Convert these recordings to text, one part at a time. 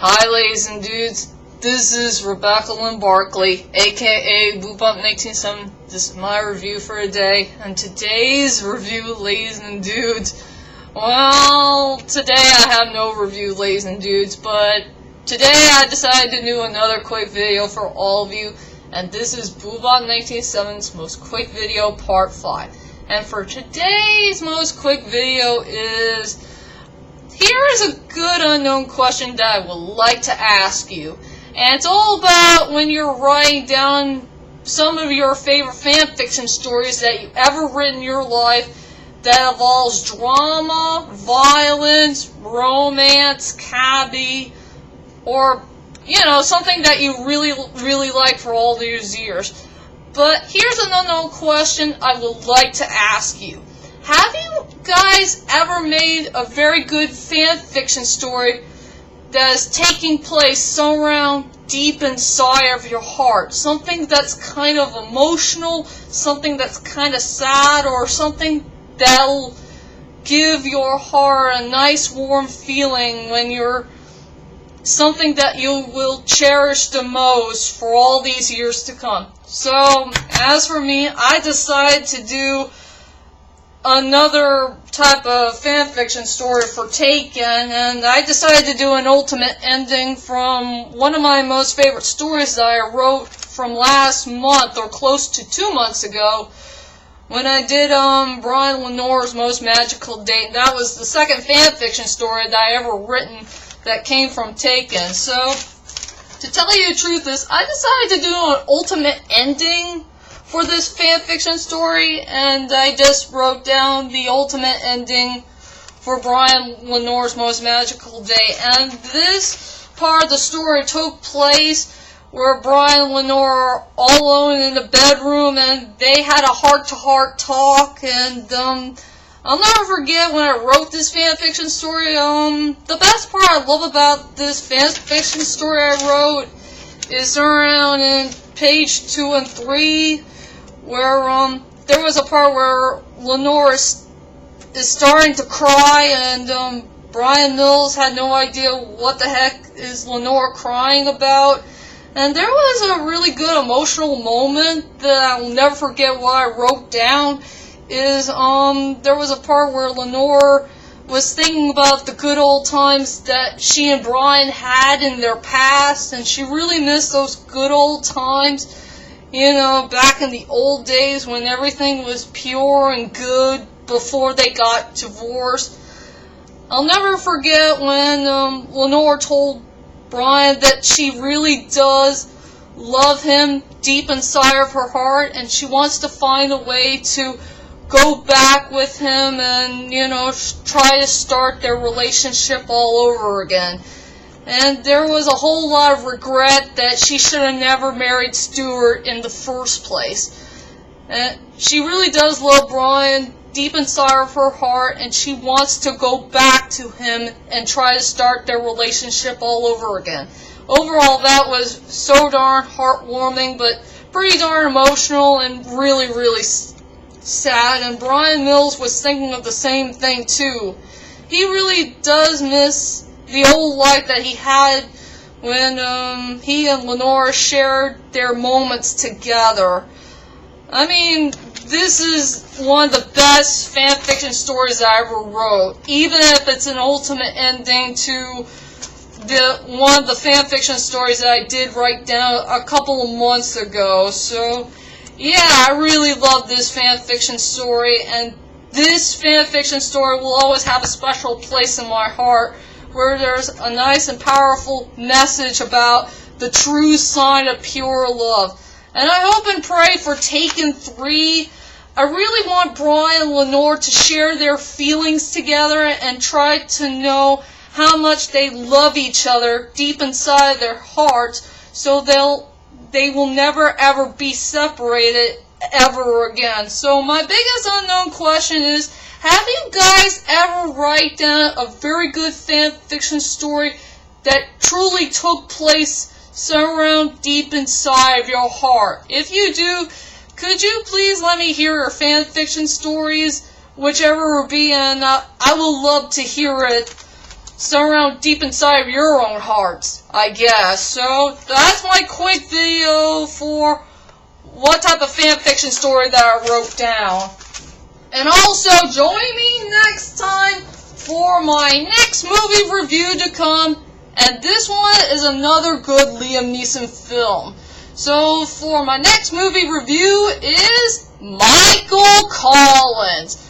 Hi ladies and dudes, this is Rebecca Lynn Barkley, aka BooBop1987. This is my review for today, and today's review, ladies and dudes, well, today I have no review, ladies and dudes, but today I decided to do another quick video for all of you, and this is BooBop1987's most quick video part 5. And for today's most quick video is, here is a good unknown question that I would like to ask you. And it's all about when you're writing down some of your favorite fanfiction stories that you've ever written in your life that involves drama, violence, romance, cabby, or, you know, something that you really like for all these years. But here's an unknown question I would like to ask you. Have you guys ever made a very good fan fiction story that is taking place somewhere deep inside of your heart? Something that's kind of emotional, something that's kind of sad, or something that'll give your heart a nice warm feeling when you're something that you will cherish the most for all these years to come. So, as for me, I decided to do another type of fanfiction story for Taken, and I decided to do an ultimate ending from one of my most favorite stories that I wrote from last month, or close to 2 months ago, when I did Brian Lenore's Most Magical Date. That was the second fanfiction story that I ever written that came from Taken. So, to tell you the truth is, I decided to do an ultimate ending for this fanfiction story, and I just wrote down the ultimate ending for Brian Lenore's Most Magical Day. And this part of the story took place where Brian Lenore are all alone in the bedroom, and they had a heart-to-heart talk, and I'll never forget when I wrote this fanfiction story. The best part I love about this fanfiction story I wrote is around in page 2 and 3, where there was a part where Lenore is starting to cry, and Brian Mills had no idea what the heck is Lenore crying about. And there was a really good emotional moment that I'll never forget what I wrote down. Is there was a part where Lenore was thinking about the good old times that she and Brian had in their past, and she really missed those good old times. You know, back in the old days when everything was pure and good before they got divorced. I'll never forget when Lenore told Brian that she really does love him deep inside of her heart, and she wants to find a way to go back with him and, you know, try to start their relationship all over again. And there was a whole lot of regret that she should have never married Stuart in the first place. And she really does love Brian deep inside of her heart, and she wants to go back to him and try to start their relationship all over again. Overall, that was so darn heartwarming, but pretty darn emotional and really sad. And Brian Mills was thinking of the same thing too. He really does miss the old life that he had when he and Lenore shared their moments together. I mean, this is one of the best fanfiction stories I ever wrote, even if it's an ultimate ending to one of the fanfiction stories that I did write down a couple of months ago. So, yeah, I really love this fanfiction story, and this fanfiction story will always have a special place in my heart, where there's a nice and powerful message about the true sign of pure love. And I hope and pray for Taken 3. I really want Brian and Lenore to share their feelings together and try to know how much they love each other deep inside their hearts, so they will never ever be separated ever again. So my biggest unknown question is, have you guys ever write down a very good fan fiction story that truly took place somewhere deep inside of your heart? If you do, could you please let me hear your fan fiction stories, whichever it will be, and I will love to hear it somewhere around deep inside of your own hearts, I guess. So that's my quick video for what type of fanfiction story that I wrote down. And also, join me next time for my next movie review to come. And this one is another good Liam Neeson film. So for my next movie review is Michael Collins.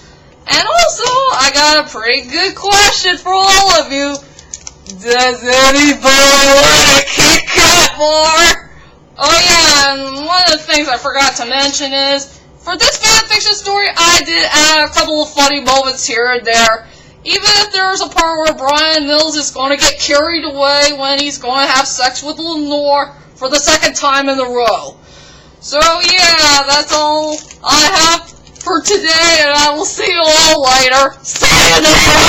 And also, I got a pretty good question for all of you. Does anybody want a Kit Kat bar? Oh yeah, and one of the things I forgot to mention is, for this fanfiction story, I did add a couple of funny moments here and there. Even if there's a part where Brian Mills is going to get carried away when he's going to have sex with Lenore for the second time in a row. So yeah, that's all I have for today, and I will see you all later. Sayonara!